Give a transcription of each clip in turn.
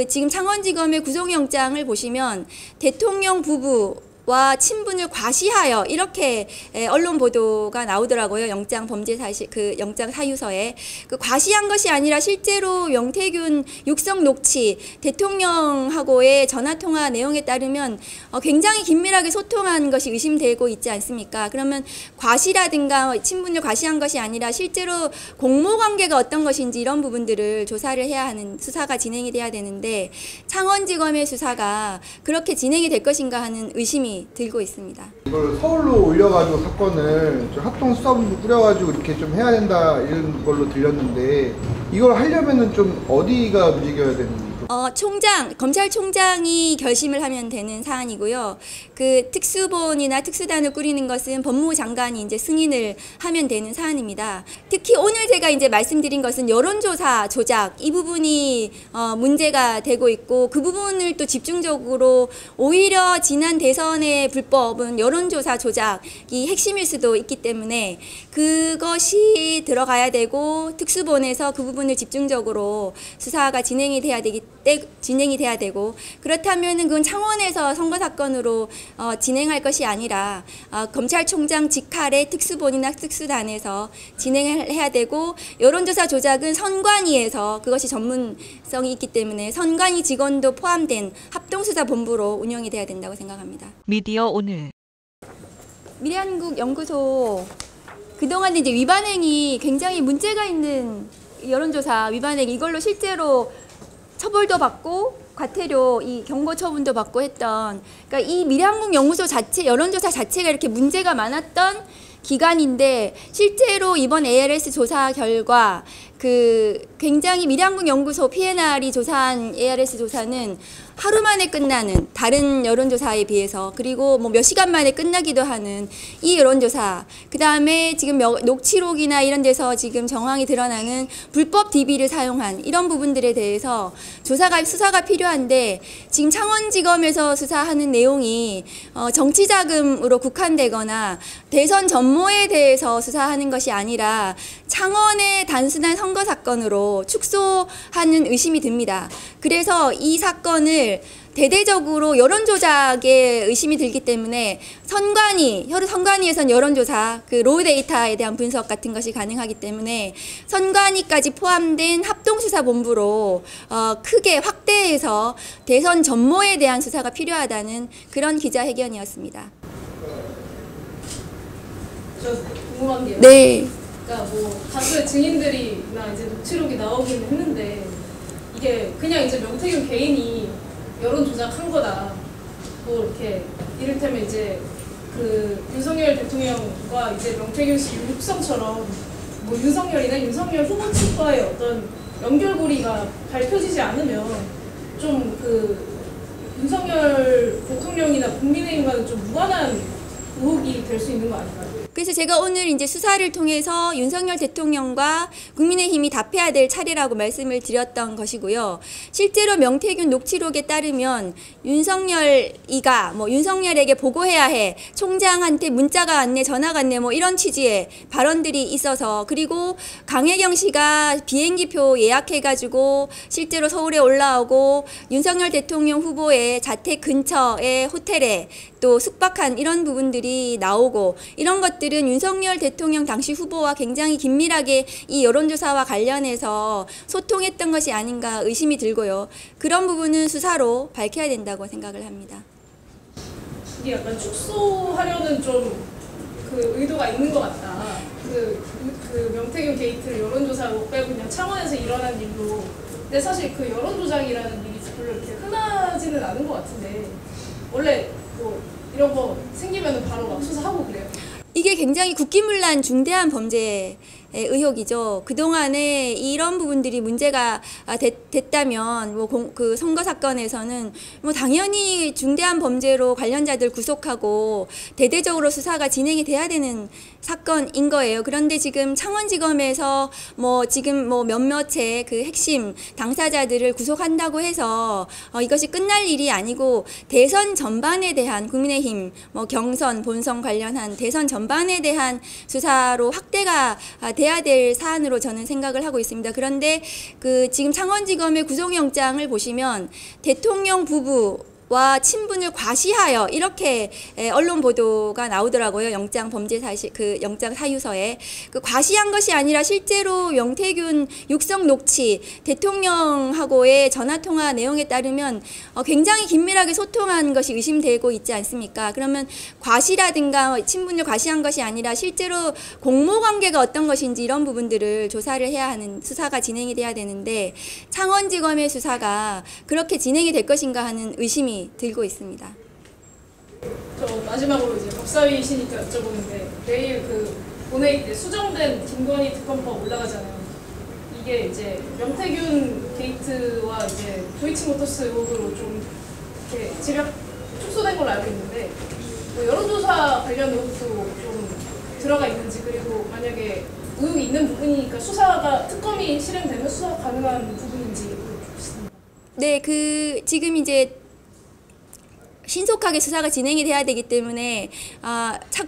지금 창원지검의 구속영장을 보시면 대통령 부부와 친분을 과시하여 이렇게 언론 보도가 나오더라고요. 영장 범죄 사실 영장 사유서에 과시한 것이 아니라 실제로 명태균 육성 녹취 대통령하고의 전화 통화 내용에 따르면 굉장히 긴밀하게 소통한 것이 의심되고 있지 않습니까? 그러면 과시라든가 친분을 과시한 것이 아니라 실제로 공모 관계가 어떤 것인지 이런 부분들을 조사를 해야 하는 수사가 진행이 돼야 되는데 창원지검의 수사가 그렇게 진행이 될 것인가 하는 의심이 들고 있습니다. 이걸 서울로 올려가지고 사건을 좀 합동수사본부 꾸려가지고 이렇게 좀 해야 된다 이런 걸로 들렸는데 이걸 하려면은 좀 어디가 움직여야 되는 거죠? 검찰총장이 결심을 하면 되는 사안이고요. 특수본이나 특수단을 꾸리는 것은 법무부 장관이 이제 승인을 하면 되는 사안입니다. 특히 오늘 제가 이제 말씀드린 것은 여론조사 조작 이 부분이 문제가 되고 있고 그 부분을 또 집중적으로 오히려 지난 대선의 불법은 여론조사 조작이 핵심일 수도 있기 때문에 그것이 들어가야 되고 특수본에서 그 부분을 집중적으로 수사가 진행이 돼야 되고 그렇다면은 그건 창원에서 선거 사건으로 진행할 것이 아니라 검찰총장 직할의 특수본이나 특수단에서 진행을 해야 되고 여론조사 조작은 선관위에서 그것이 전문성이 있기 때문에 선관위 직원도 포함된 합동수사본부로 운영이 돼야 된다고 생각합니다. 미디어 오늘 미래한국연구소 그동안 이제 위반행위 굉장히 문제가 있는 여론조사 위반행위 이걸로 실제로 처벌도 받고 과태료 이 경고 처분도 받고 했던 그러니까 이 미래한국연구소 자체 여론조사 자체가 이렇게 문제가 많았던 기관인데 실제로 이번 ARS 조사 결과 굉장히 미래한국연구소 PNR이 조사한 ARS 조사는 하루 만에 끝나는 다른 여론조사에 비해서 그리고 뭐 몇 시간 만에 끝나기도 하는 이 여론조사 그 다음에 지금 녹취록이나 이런 데서 지금 정황이 드러나는 불법 DB를 사용한 이런 부분들에 대해서 수사가 필요한데 지금 창원지검에서 수사하는 내용이 정치자금으로 국한되거나 대선 전모에 대해서 수사하는 것이 아니라 창원의 단순한 선거 사건으로 축소하는 의심이 듭니다. 그래서 이 사건을 대대적으로 여론조작에 의심이 들기 때문에 선관위에서는 여론조사, 로우 데이터에 대한 분석 같은 것이 가능하기 때문에 선관위까지 포함된 합동수사본부로 크게 확대해서 대선 전모에 대한 수사가 필요하다는 그런 기자회견이었습니다. 저 궁금한 게요. 네. 그러니까 뭐 다수의 증인들이나 이제 녹취록이 나오긴 했는데 이게 그냥 이제 명태균 개인이 여론 조작한 거다. 뭐 이렇게 이를테면 이제 윤석열 대통령과 이제 명태균 씨 육성처럼 뭐 윤석열 후보 측과의 어떤 연결고리가 밝혀지지 않으면 좀 윤석열 대통령이나 국민의힘과는 좀 무관한 의혹이 될 수 있는 거 아닌가요? 그래서 제가 오늘 이제 수사를 통해서 윤석열 대통령과 국민의힘이 답해야 될 차례라고 말씀을 드렸던 것이고요. 실제로 명태균 녹취록에 따르면 윤석열이가 윤석열에게 보고해야 해. 총장한테 문자가 왔네, 전화가 왔네, 이런 취지의 발언들이 있어서 그리고 강혜경 씨가 비행기표 예약해가지고 실제로 서울에 올라오고 윤석열 대통령 후보의 자택 근처의 호텔에 또 숙박한 이런 부분들이 나오고 이런 것들은 윤석열 대통령 당시 후보와 굉장히 긴밀하게 이 여론조사와 관련해서 소통했던 것이 아닌가 의심이 들고요. 그런 부분은 수사로 밝혀야 된다고 생각을 합니다. 이게 약간 축소하려는 좀 의도가 있는 것 같다. 명태균 게이트 여론조사로 빼고 그냥 창원에서 일어난 일로 근데 사실 여론조작이라는 일이 별로 이렇게 흔하지는 않은 것 같은데 원래 이런 거 생기면 바로 막 수사하고 그래요? 이게 굉장히 국기문란 중대한 범죄의 의혹이죠. 그동안에 이런 부분들이 문제가 됐다면 선거 사건에서는 당연히 중대한 범죄로 관련자들 구속하고 대대적으로 수사가 진행이 돼야 되는 사건인 거예요. 그런데 지금 창원지검에서 지금 몇몇의 핵심 당사자들을 구속한다고 해서 이것이 끝날 일이 아니고 대선 전반에 대한 국민의힘 경선, 본선 관련한 대선 전반에 대한 수사로 확대가 돼야 될 사안으로 저는 생각을 하고 있습니다. 그런데 그 지금 창원지검의 구속영장을 보시면 대통령 부부와 친분을 과시하여 이렇게 언론 보도가 나오더라고요. 영장 범죄 사실 그 영장 사유서에 그 과시한 것이 아니라 실제로 명태균 육성 녹취 대통령하고의 전화 통화 내용에 따르면 굉장히 긴밀하게 소통한 것이 의심되고 있지 않습니까? 그러면 과시라든가 친분을 과시한 것이 아니라 실제로 공모 관계가 어떤 것인지 이런 부분들을 조사를 해야 하는 수사가 진행이 돼야 되는데 창원지검의 수사가 그렇게 진행이 될 것인가 하는 의심이 들고 있습니다. 저 마지막으로 이제 법사위이시니까 여쭤보는데 내일 그 본회의 때 수정된 김건희 특검법 올라가잖아요. 이게 이제 명태균 게이트와 이제 도이치모터스 의혹으로 좀 이렇게 집약 축소된 걸로 알고 있는데 뭐 여론조사 관련 의혹도 좀 들어가 있는지 그리고 만약에 의혹이 있는 부분이니까 수사가 특검이 실행되면 수사 가능한 부분인지 물어보겠습니다. 네, 그 지금 이제 신속하게 수사가 진행이 돼야 되기 때문에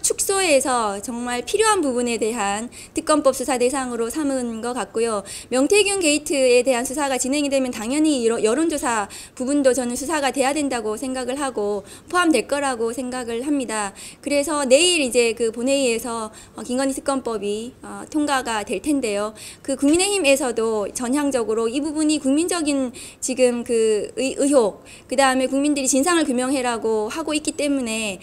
축소해서 정말 필요한 부분에 대한 특검법 수사 대상으로 삼은 것 같고요. 명태균 게이트에 대한 수사가 진행이 되면 당연히 여론조사 부분도 저는 수사가 돼야 된다고 생각을 하고 포함될 거라고 생각을 합니다. 그래서 내일 이제 그 본회의에서 김건희 특검법이 통과가 될 텐데요. 그 국민의힘에서도 전향적으로 이 부분이 국민적인 지금 그 의혹, 그 다음에 국민들이 진상을 규명해라 하고 있기 때문에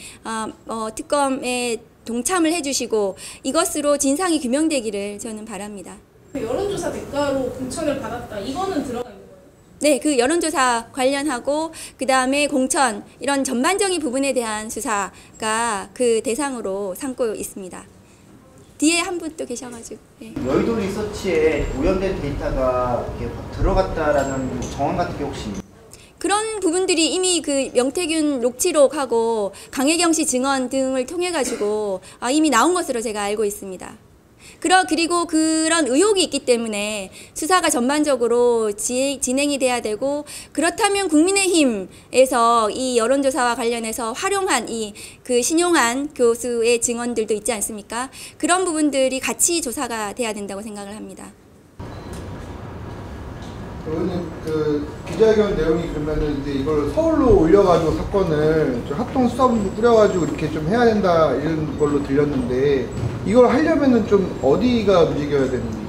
특검에 동참을 해주시고 이것으로 진상이 규명되기를 저는 바랍니다. 여론조사 대가로 공천을 받았다. 이거는 들어가 있는 거예요? 네, 그 여론조사 관련하고 그 다음에 공천 이런 전반적인 부분에 대한 수사가 그 대상으로 삼고 있습니다. 뒤에 한 분 또 계셔가지고. 네. 여의도 리서치에 오염된 데이터가 이렇게 들어갔다라는 정황 같은 게 혹시? 그런 부분들이 이미 그 명태균 녹취록하고 강혜경 씨 증언 등을 통해 가지고 이미 나온 것으로 제가 알고 있습니다. 그리고 그런 의혹이 있기 때문에 수사가 전반적으로 진행이 돼야 되고 그렇다면 국민의힘에서 이 여론조사와 관련해서 활용한 그 신용한 교수의 증언들도 있지 않습니까? 그런 부분들이 같이 조사가 돼야 된다고 생각을 합니다. 그러면 그 기자회견 내용이 그러면은 이제 이걸 서울로 올려가지고 사건을 좀 합동수사본부 꾸려가지고 이렇게 좀 해야 된다 이런 걸로 들렸는데 이걸 하려면은 좀 어디가 움직여야 되는 거죠?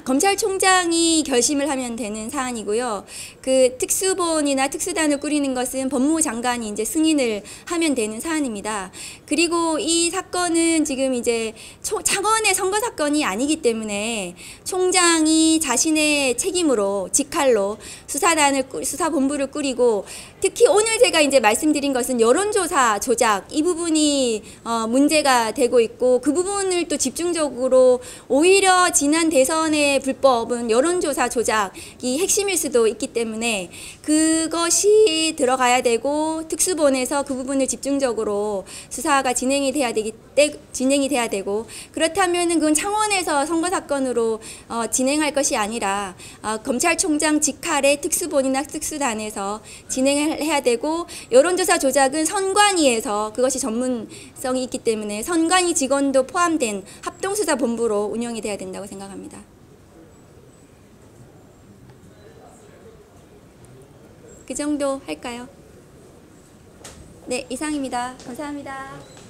검찰총장이 결심을 하면 되는 사안이고요. 그 특수본이나 특수단을 꾸리는 것은 법무부 장관이 이제 승인을 하면 되는 사안입니다. 그리고 이 사건은 지금 이제 창원의 선거 사건이 아니기 때문에 총장이 자신의 책임으로 직할로 수사본부를 꾸리고 특히 오늘 제가 이제 말씀드린 것은 여론조사 조작 이 부분이 문제가 되고 있고 그 부분을 또 집중적으로 오히려 지난 대선의 불법은 여론조사 조작이 핵심일 수도 있기 때문에 그것이 들어가야 되고 특수본에서 그 부분을 집중적으로 수사가 진행이 돼야 되고 그렇다면은 그건 창원에서 선거 사건으로 진행할 것이 아니라 검찰총장 직할의 특수본이나 특수단에서 진행해야 되고 여론조사 조작은 선관위에서 그것이 전문성이 있기 때문에 선관위 직원도 포함된 합동수사본부로 운영이 돼야 된다고 생각합니다. 그 정도 할까요? 네, 이상입니다. 감사합니다.